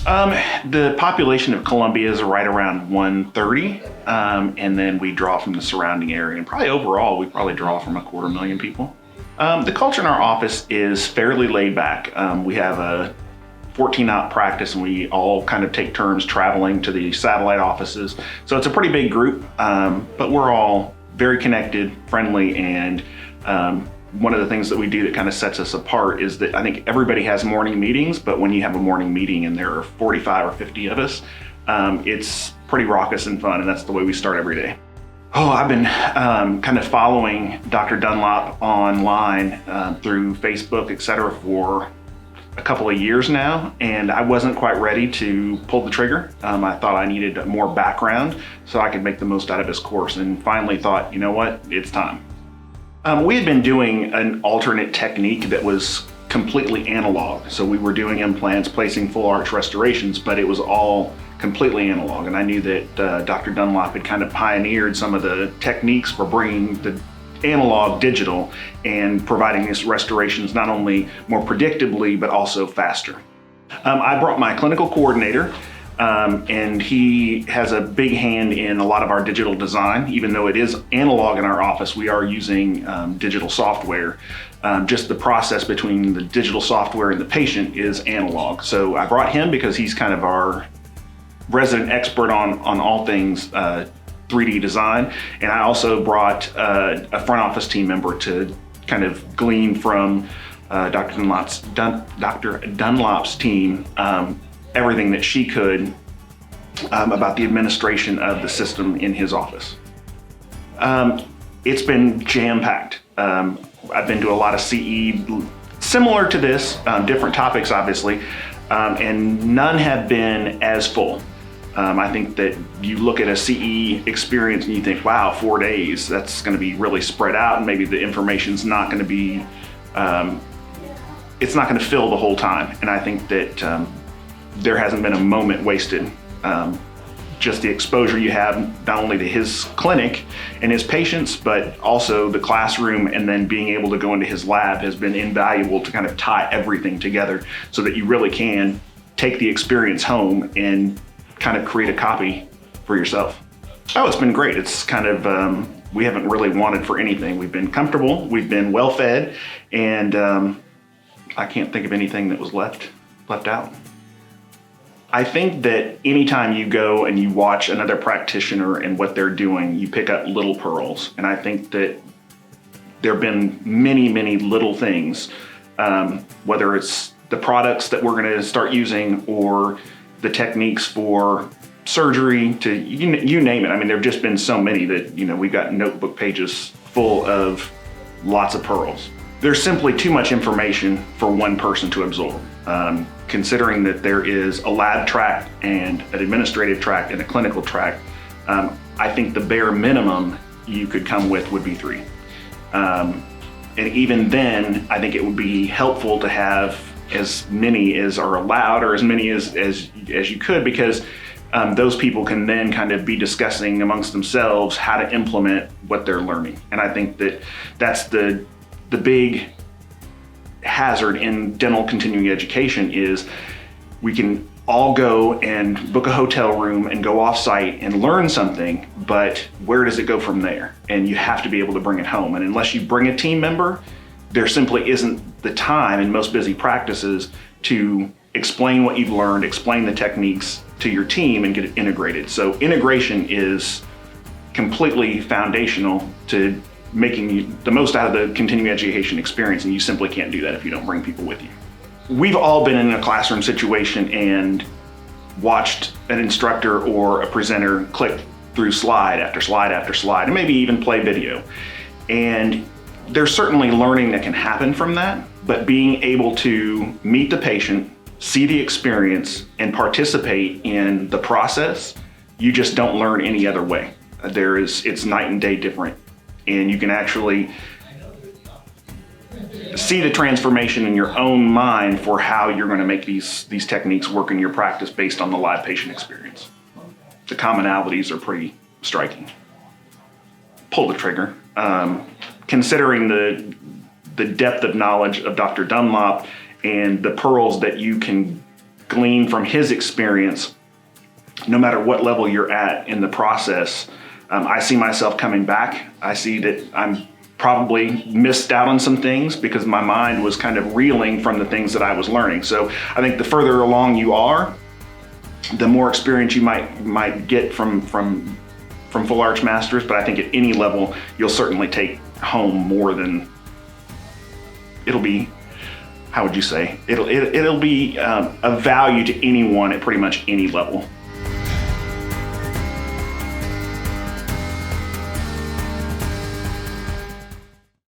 The population of Columbia is right around 130, and then we draw from the surrounding area. And probably overall, we probably draw from 250,000 people. The culture in our office is fairly laid back. We have a 14-out practice, and we all kind of take turns traveling to the satellite offices. So it's a pretty big group, but we're all very connected, friendly, and one of the things that we do that kind of sets us apart is that I think everybody has morning meetings, but when you have a morning meeting and there are 45 or 50 of us, it's pretty raucous and fun, and that's the way we start every day. Oh, I've been kind of following Dr. Dunlop online through Facebook, et cetera, for a couple of years now, and I wasn't quite ready to pull the trigger. I thought I needed more background so I could make the most out of his course, and finally thought, you know what, it's time. We had been doing an alternate technique that was completely analog. So we were doing implants, placing full arch restorations, but it was all completely analog. And I knew that Dr. Dunlop had kind of pioneered some of the techniques for bringing the analog digital and providing these restorations not only more predictably, but also faster. I brought my clinical coordinator, and he has a big hand in a lot of our digital design. Even though it is analog in our office, we are using digital software. Just the process between the digital software and the patient is analog. So I brought him because he's kind of our resident expert on all things 3D design. And I also brought a front office team member to kind of glean from Dr. Dunlop's team everything that she could about the administration of the system in his office. It's been jam-packed. I've been to a lot of CE similar to this, different topics obviously, and none have been as full. I think that you look at a CE experience and you think, wow, 4 days, that's gonna be really spread out, and maybe the information's not gonna be, it's not gonna fill the whole time. And I think that there hasn't been a moment wasted. Just the exposure you have not only to his clinic and his patients, but also the classroom, and then being able to go into his lab has been invaluable to kind of tie everything together so that you really can take the experience home and kind of create a copy for yourself. Oh, it's been great. It's kind of, we haven't really wanted for anything. We've been comfortable, we've been well fed, and I can't think of anything that was left out. I think that anytime you go and you watch another practitioner and what they're doing, you pick up little pearls. And I think that there have been many, many little things, whether it's the products that we're gonna start using or the techniques for surgery, to you name it. I mean, there've just been so many that, you know, we've got notebook pages full of lots of pearls. There's simply too much information for one person to absorb. Considering that there is a lab track and an administrative track and a clinical track, I think the bare minimum you could come with would be 3. And even then, I think it would be helpful to have as many as are allowed, or as many as you could, because those people can then kind of be discussing amongst themselves how to implement what they're learning. And I think that that's the big hazard in dental continuing education is we can all go and book a hotel room and go off site and learn something, but where does it go from there? And you have to be able to bring it home. And unless you bring a team member, there simply isn't the time in most busy practices to explain what you've learned, explain the techniques to your team and get it integrated. So integration is completely foundational to making the most out of the continuing education experience, and you simply can't do that if you don't bring people with you. We've all been in a classroom situation and watched an instructor or a presenter click through slide after slide after slide, and maybe even play video. And there's certainly learning that can happen from that, but being able to meet the patient, see the experience, and participate in the process, you just don't learn any other way. It's night and day different. And you can actually see the transformation in your own mind for how you're going to make these techniques work in your practice based on the live patient experience. The commonalities are pretty striking. Pull the trigger. Considering the depth of knowledge of Dr. Dunlop and the pearls that you can glean from his experience, no matter what level you're at in the process. I see myself coming back. I see that I'm probably missed out on some things because my mind was kind of reeling from the things that I was learning. So I think the further along you are, the more experience you might get from full arch masters. But I think at any level, you'll certainly take home more than, it'll be, how would you say? It'll be of value to anyone at pretty much any level.